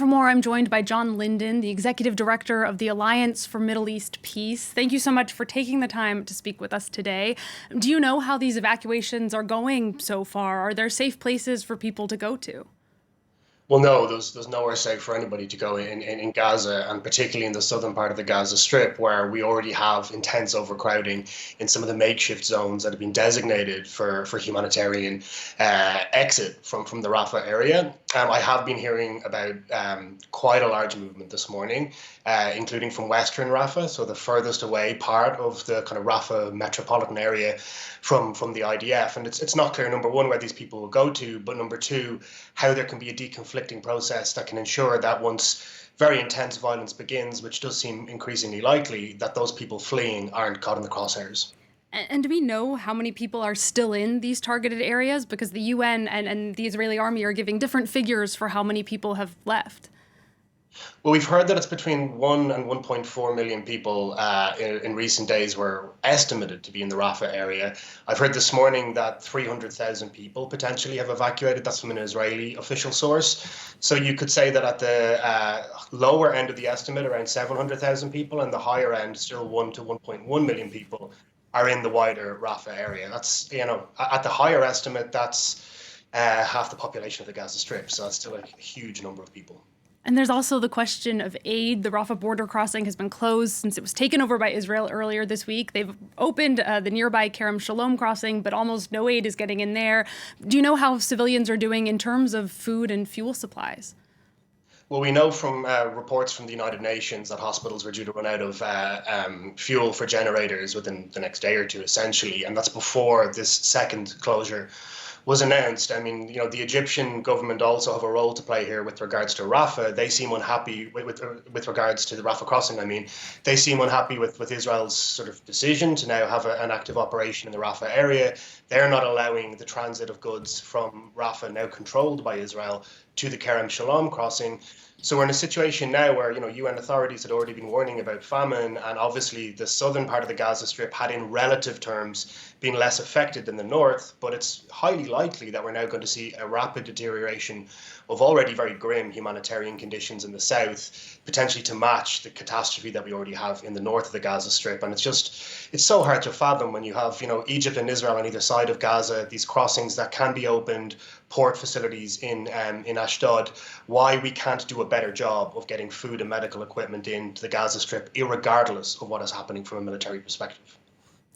for more, I'm joined by John Linden, the Executive Director of the Alliance for Middle East Peace. Thank you so much for taking the time to speak with us today. Do you know how these evacuations are going so far? Are there safe places for people to go to? Well, no, there's nowhere safe for anybody to go in Gaza, and particularly in the southern part of the Gaza Strip, where we already have intense overcrowding in some of the makeshift zones that have been designated for humanitarian exit from the Rafah area. I have been hearing about quite a large movement this morning, including from Western Rafah, so the furthest away part of the kind of Rafah metropolitan area from the IDF. And it's not clear, number one, where these people will go to, but number two, how there can be a deconflicting process that can ensure that once very intense violence begins, which does seem increasingly likely, that those people fleeing aren't caught in the crosshairs. And do we know how many people are still in these targeted areas? Because the UN and the Israeli army are giving different figures for how many people have left. Well, we've heard that it's between 1 and 1.4 million people in recent days were estimated to be in the Rafah area. I've heard this morning that 300,000 people potentially have evacuated. That's from an Israeli official source. So you could say that at the lower end of the estimate, around 700,000 people, and the higher end, still 1 to 1.1 million people, are in the wider Rafah area. That's, at the higher estimate, that's half the population of the Gaza Strip. So that's still a huge number of people. And there's also the question of aid. The Rafah border crossing has been closed since it was taken over by Israel earlier this week. They've opened the nearby Kerem Shalom crossing, but almost no aid is getting in there. Do you know how civilians are doing in terms of food and fuel supplies? Well, we know from reports from the United Nations that hospitals were due to run out of fuel for generators within the next day or two, essentially. And that's before this second closure was announced. I mean, the Egyptian government also have a role to play here with regards to Rafah. They seem unhappy with regards to the Rafah crossing. I mean, they seem unhappy with Israel's sort of decision to now have an active operation in the Rafah area. They're not allowing the transit of goods from Rafah, now controlled by Israel, to the Kerem Shalom crossing. So we're in a situation now where, UN authorities had already been warning about famine, and obviously the southern part of the Gaza Strip had in relative terms been less affected than the north, but it's highly likely that we're now going to see a rapid deterioration of already very grim humanitarian conditions in the south, potentially to match the catastrophe that we already have in the north of the Gaza Strip. And it's so hard to fathom when you have, Egypt and Israel on either side of Gaza, these crossings that can be opened, port facilities in Ashdod, why we can't do a better job of getting food and medical equipment into the Gaza Strip, irregardless of what is happening from a military perspective.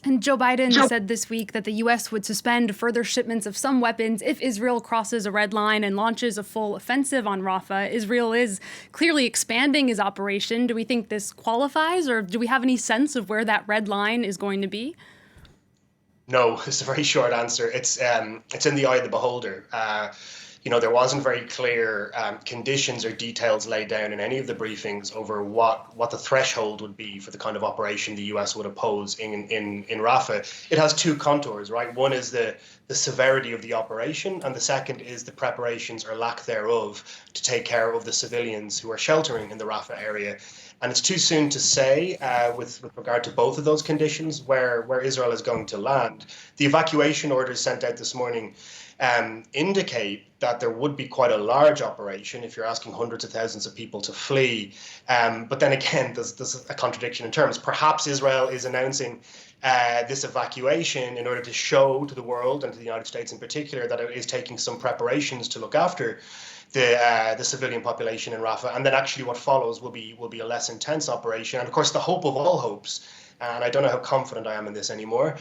And Joe Biden said this week that the U.S. would suspend further shipments of some weapons if Israel crosses a red line and launches a full offensive on Rafah. Israel is clearly expanding his operation. Do we think this qualifies, or do we have any sense of where that red line is going to be? No, it's a very short answer. It's in the eye of the beholder. There wasn't very clear conditions or details laid down in any of the briefings over what the threshold would be for the kind of operation the US would oppose in Rafah. It has two contours, right? One is the severity of the operation, and the second is the preparations or lack thereof to take care of the civilians who are sheltering in the Rafah area. And it's too soon to say with regard to both of those conditions where Israel is going to land. The evacuation orders sent out this morning indicate that there would be quite a large operation if you're asking hundreds of thousands of people to flee. But then again, there's a contradiction in terms. Perhaps Israel is announcing this evacuation in order to show to the world and to the United States in particular that it is taking some preparations to look after the civilian population in Rafah, and then actually what follows will be a less intense operation. And of course, the hope of all hopes, and I don't know how confident I am in this anymore,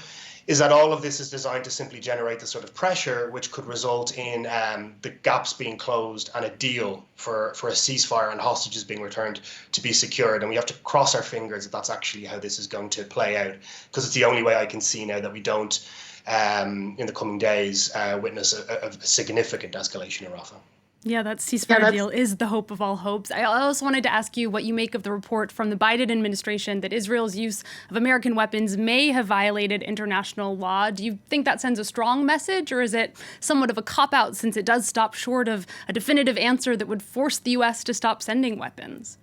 is that all of this is designed to simply generate the sort of pressure which could result in the gaps being closed and a deal for a ceasefire and hostages being returned to be secured. And we have to cross our fingers that that's actually how this is going to play out, because it's the only way I can see now that we don't, in the coming days, witness a significant escalation in Rafah. Yeah, that ceasefire deal is the hope of all hopes. I also wanted to ask you what you make of the report from the Biden administration that Israel's use of American weapons may have violated international law. Do you think that sends a strong message, or is it somewhat of a cop-out since it does stop short of a definitive answer that would force the U.S. to stop sending weapons?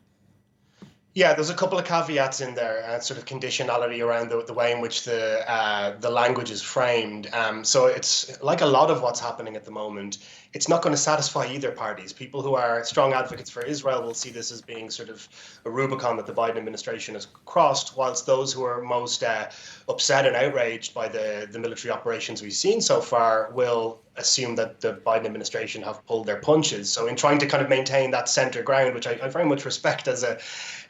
Yeah, there's a couple of caveats in there, sort of conditionality around the way in which the language is framed. So it's like a lot of what's happening at the moment. it's not going to satisfy either parties. People who are strong advocates for Israel will see this as being sort of a Rubicon that the Biden administration has crossed, whilst those who are most upset and outraged by the military operations we've seen so far will assume that the Biden administration have pulled their punches. So in trying to kind of maintain that center ground, which I very much respect as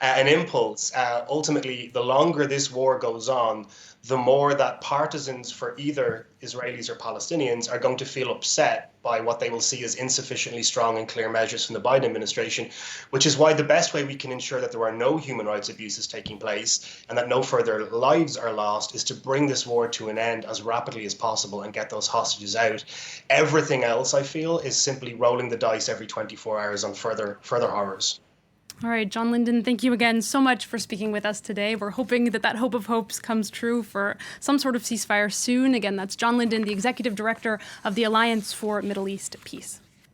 an impulse, ultimately, the longer this war goes on, the more that partisans for either Israelis or Palestinians are going to feel upset by what they will see as insufficiently strong and clear measures from the Biden administration, which is why the best way we can ensure that there are no human rights abuses taking place and that no further lives are lost is to bring this war to an end as rapidly as possible and get those hostages out. Everything else, I feel, is simply rolling the dice every 24 hours on further horrors. All right, John Linden, thank you again so much for speaking with us today. We're hoping that hope of hopes comes true for some sort of ceasefire soon. Again, that's John Linden, the Executive Director of the Alliance for Middle East Peace.